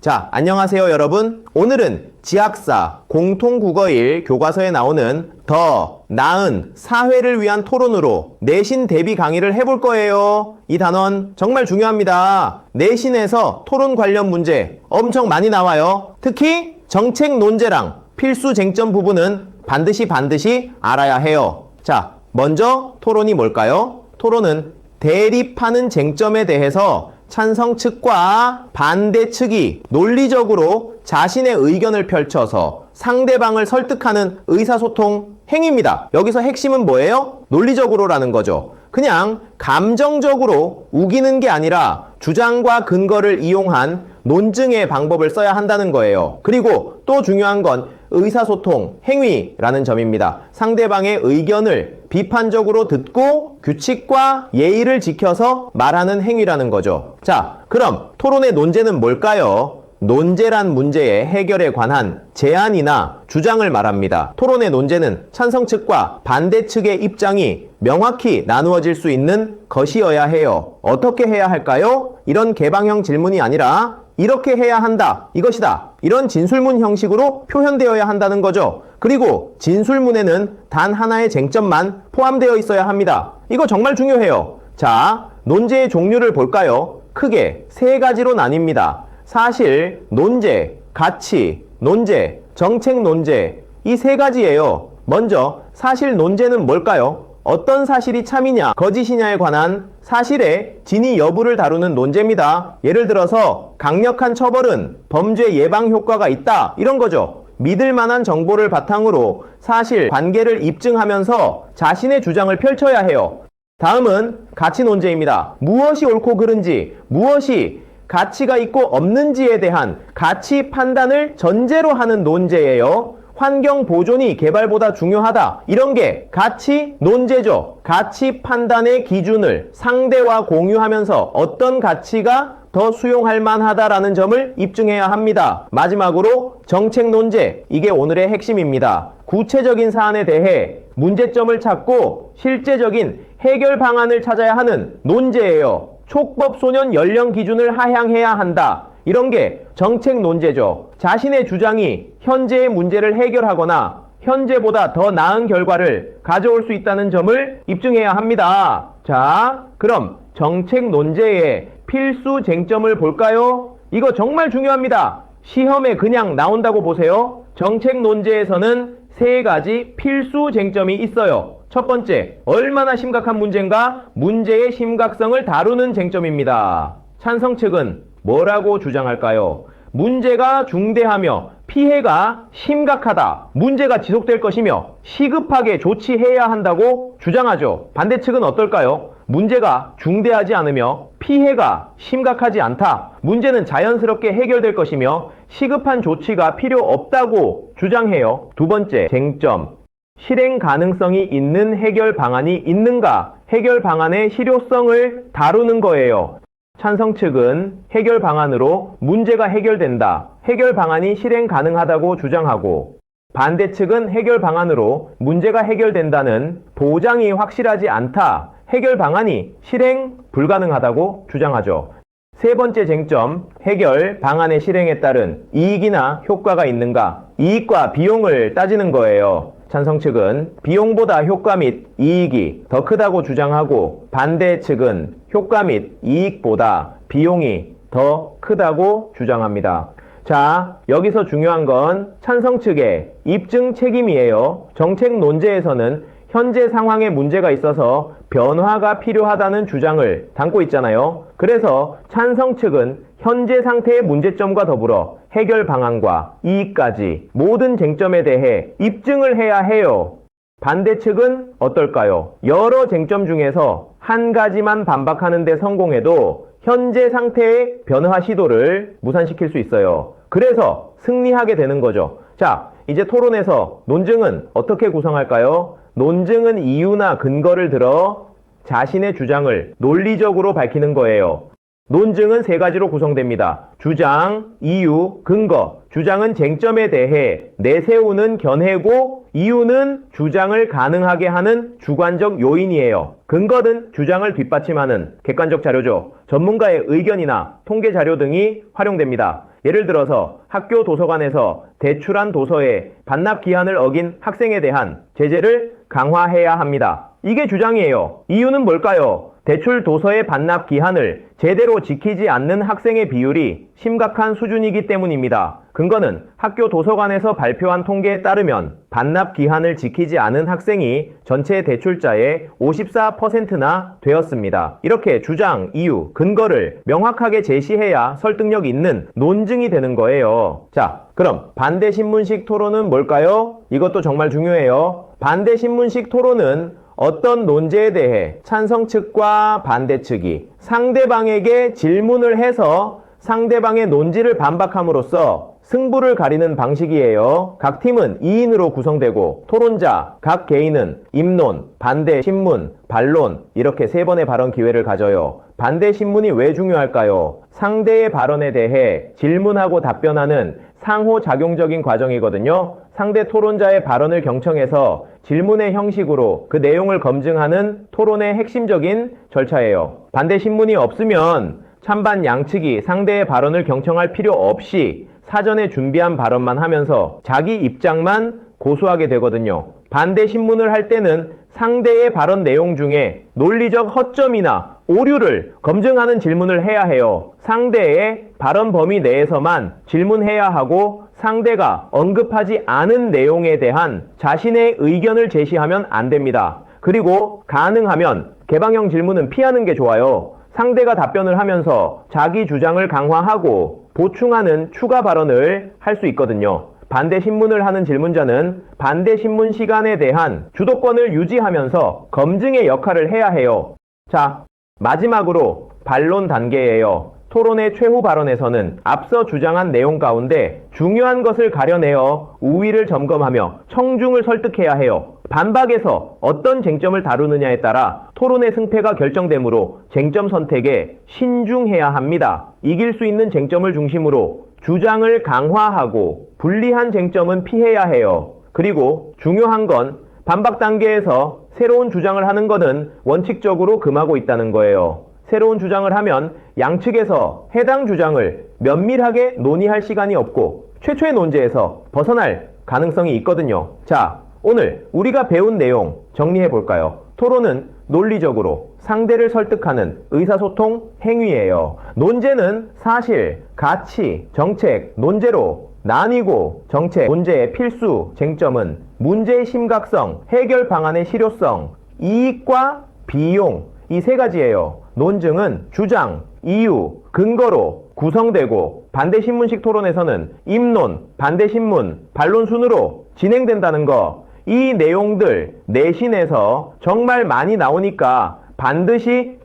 자, 안녕하세요 여러분. 오늘은 지학사 공통국어일 교과서에 나오는 더 나은 사회를 위한 토론으로 내신 대비 강의를 해볼 거예요. 이 단원 정말 중요합니다. 내신에서 토론 관련 문제 엄청 많이 나와요. 특히 정책 논제랑 필수 쟁점 부분은 반드시 알아야 해요. 자, 먼저 토론이 뭘까요? 토론은 대립하는 쟁점에 대해서 찬성 측과 반대 측이 논리적으로 자신의 의견을 펼쳐서 상대방을 설득하는 의사소통 행위입니다. 여기서 핵심은 뭐예요? 논리적으로라는 거죠. 그냥 감정적으로 우기는 게 아니라 주장과 근거를 이용한 논증의 방법을 써야 한다는 거예요. 그리고 또 중요한 건 의사소통 행위라는 점입니다. 상대방의 의견을 비판적으로 듣고 규칙과 예의를 지켜서 말하는 행위라는 거죠. 자, 그럼 토론의 논제는 뭘까요? 논제란 문제의 해결에 관한 제안이나 주장을 말합니다. 토론의 논제는 찬성 측과 반대 측의 입장이 명확히 나누어질 수 있는 것이어야 해요. 어떻게 해야 할까요? 이런 개방형 질문이 아니라 이렇게 해야 한다, 이것이다, 이런 진술문 형식으로 표현되어야 한다는 거죠. 그리고 진술문에는 단 하나의 쟁점만 포함되어 있어야 합니다. 이거 정말 중요해요. 자, 논제의 종류를 볼까요? 크게 세 가지로 나뉩니다. 사실, 논제, 가치, 논제, 정책 논제, 이 세 가지예요. 먼저 사실 논제는 뭘까요? 어떤 사실이 참이냐, 거짓이냐에 관한 사실의 진위 여부를 다루는 논제입니다. 예를 들어서 강력한 처벌은 범죄 예방 효과가 있다, 이런 거죠. 믿을 만한 정보를 바탕으로 사실 관계를 입증하면서 자신의 주장을 펼쳐야 해요. 다음은 가치 논제입니다. 무엇이 옳고 그른지, 무엇이 가치가 있고 없는지에 대한 가치 판단을 전제로 하는 논제예요. 환경 보존이 개발보다 중요하다, 이런 게 가치 논제죠. 가치 판단의 기준을 상대와 공유하면서 어떤 가치가 더 수용할 만하다라는 점을 입증해야 합니다. 마지막으로 정책 논제, 이게 오늘의 핵심입니다. 구체적인 사안에 대해 문제점을 찾고 실제적인 해결 방안을 찾아야 하는 논제예요. 촉법 소년 연령 기준을 하향해야 한다, 이런 게 정책 논제죠. 자신의 주장이 현재의 문제를 해결하거나 현재보다 더 나은 결과를 가져올 수 있다는 점을 입증해야 합니다. 자, 그럼 정책 논제의 필수 쟁점을 볼까요? 이거 정말 중요합니다. 시험에 그냥 나온다고 보세요. 정책 논제에서는 세 가지 필수 쟁점이 있어요. 첫 번째, 얼마나 심각한 문제인가? 문제의 심각성을 다루는 쟁점입니다. 찬성 측은 뭐라고 주장할까요? 문제가 중대하며 피해가 심각하다, 문제가 지속될 것이며 시급하게 조치해야 한다고 주장하죠. 반대 측은 어떨까요? 문제가 중대하지 않으며 피해가 심각하지 않다, 문제는 자연스럽게 해결될 것이며 시급한 조치가 필요 없다고 주장해요. 두 번째 쟁점, 실행 가능성이 있는 해결 방안이 있는가? 해결 방안의 실효성을 다루는 거예요. 찬성 측은 해결 방안으로 문제가 해결된다, 해결 방안이 실행 가능하다고 주장하고, 반대 측은 해결 방안으로 문제가 해결된다는 보장이 확실하지 않다, 해결 방안이 실행 불가능하다고 주장하죠. 세 번째 쟁점, 해결 방안의 실행에 따른 이익이나 효과가 있는가? 이익과 비용을 따지는 거예요. 찬성 측은 비용보다 효과 및 이익이 더 크다고 주장하고, 반대 측은 효과 및 이익보다 비용이 더 크다고 주장합니다. 자, 여기서 중요한 건 찬성 측의 입증 책임이에요. 정책 논제에서는 현재 상황에 문제가 있어서 변화가 필요하다는 주장을 담고 있잖아요. 그래서 찬성 측은 현재 상태의 문제점과 더불어 해결 방안과 이익까지 모든 쟁점에 대해 입증을 해야 해요. 반대 측은 어떨까요? 여러 쟁점 중에서 한 가지만 반박하는 데 성공해도 현재 상태의 변화 시도를 무산시킬 수 있어요. 그래서 승리하게 되는 거죠. 자, 이제 토론에서 논증은 어떻게 구성할까요? 논증은 이유나 근거를 들어 자신의 주장을 논리적으로 밝히는 거예요. 논증은 세 가지로 구성됩니다. 주장, 이유, 근거. 주장은 쟁점에 대해 내세우는 견해고, 이유는 주장을 가능하게 하는 주관적 요인이에요. 근거는 주장을 뒷받침하는 객관적 자료죠. 전문가의 의견이나 통계 자료 등이 활용됩니다. 예를 들어서 학교 도서관에서 대출한 도서에 반납 기한을 어긴 학생에 대한 제재를 강화해야 합니다. 이게 주장이에요. 이유는 뭘까요? 대출 도서의 반납 기한을 제대로 지키지 않는 학생의 비율이 심각한 수준이기 때문입니다. 근거는 학교 도서관에서 발표한 통계에 따르면 반납 기한을 지키지 않은 학생이 전체 대출자의 54%나 되었습니다. 이렇게 주장, 이유, 근거를 명확하게 제시해야 설득력 있는 논증이 되는 거예요. 자, 그럼 반대신문식 토론은 뭘까요? 이것도 정말 중요해요. 반대신문식 토론은 어떤 논제에 대해 찬성 측과 반대 측이 상대방에게 질문을 해서 상대방의 논지를 반박함으로써 승부를 가리는 방식이에요. 각 팀은 2인으로 구성되고 토론자, 각 개인은 입론, 반대 신문, 반론 이렇게 3번의 발언 기회를 가져요. 반대 신문이 왜 중요할까요? 상대의 발언에 대해 질문하고 답변하는 상호작용적인 과정이거든요. 상대 토론자의 발언을 경청해서 질문의 형식으로 그 내용을 검증하는 토론의 핵심적인 절차예요. 반대 신문이 없으면 찬반 양측이 상대의 발언을 경청할 필요 없이 사전에 준비한 발언만 하면서 자기 입장만 고수하게 되거든요. 반대 신문을 할 때는 상대의 발언 내용 중에 논리적 허점이나 오류를 검증하는 질문을 해야 해요. 상대의 발언 범위 내에서만 질문해야 하고 상대가 언급하지 않은 내용에 대한 자신의 의견을 제시하면 안 됩니다. 그리고 가능하면 개방형 질문은 피하는 게 좋아요. 상대가 답변을 하면서 자기 주장을 강화하고 보충하는 추가 발언을 할 수 있거든요. 반대 신문을 하는 질문자는 반대 신문 시간에 대한 주도권을 유지하면서 검증의 역할을 해야 해요. 자, 마지막으로 반론 단계예요. 토론의 최후 발언에서는 앞서 주장한 내용 가운데 중요한 것을 가려내어 우위를 점검하며 청중을 설득해야 해요. 반박에서 어떤 쟁점을 다루느냐에 따라 토론의 승패가 결정되므로 쟁점 선택에 신중해야 합니다. 이길 수 있는 쟁점을 중심으로 주장을 강화하고 불리한 쟁점은 피해야 해요. 그리고 중요한 건 반박 단계에서 새로운 주장을 하는 것은 원칙적으로 금하고 있다는 거예요. 새로운 주장을 하면 양측에서 해당 주장을 면밀하게 논의할 시간이 없고 최초의 논제에서 벗어날 가능성이 있거든요. 자, 오늘 우리가 배운 내용 정리해 볼까요? 토론은 논리적으로 상대를 설득하는 의사소통 행위예요. 논제는 사실, 가치, 정책, 논제로 나뉘고 정책, 논제의 필수 쟁점은 문제의 심각성, 해결 방안의 실효성, 이익과 비용 이 3가지예요. 논증은 주장, 이유, 근거로 구성되고 반대신문식 토론에서는 입론, 반대신문, 반론 순으로 진행된다는 거. 이 내용들 내신에서 정말 많이 나오니까 반드시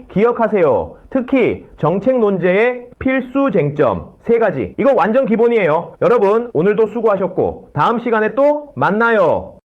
기억하세요. 특히 정책 논제의 필수 쟁점 3가지. 이거 완전 기본이에요. 여러분 오늘도 수고하셨고 다음 시간에 또 만나요.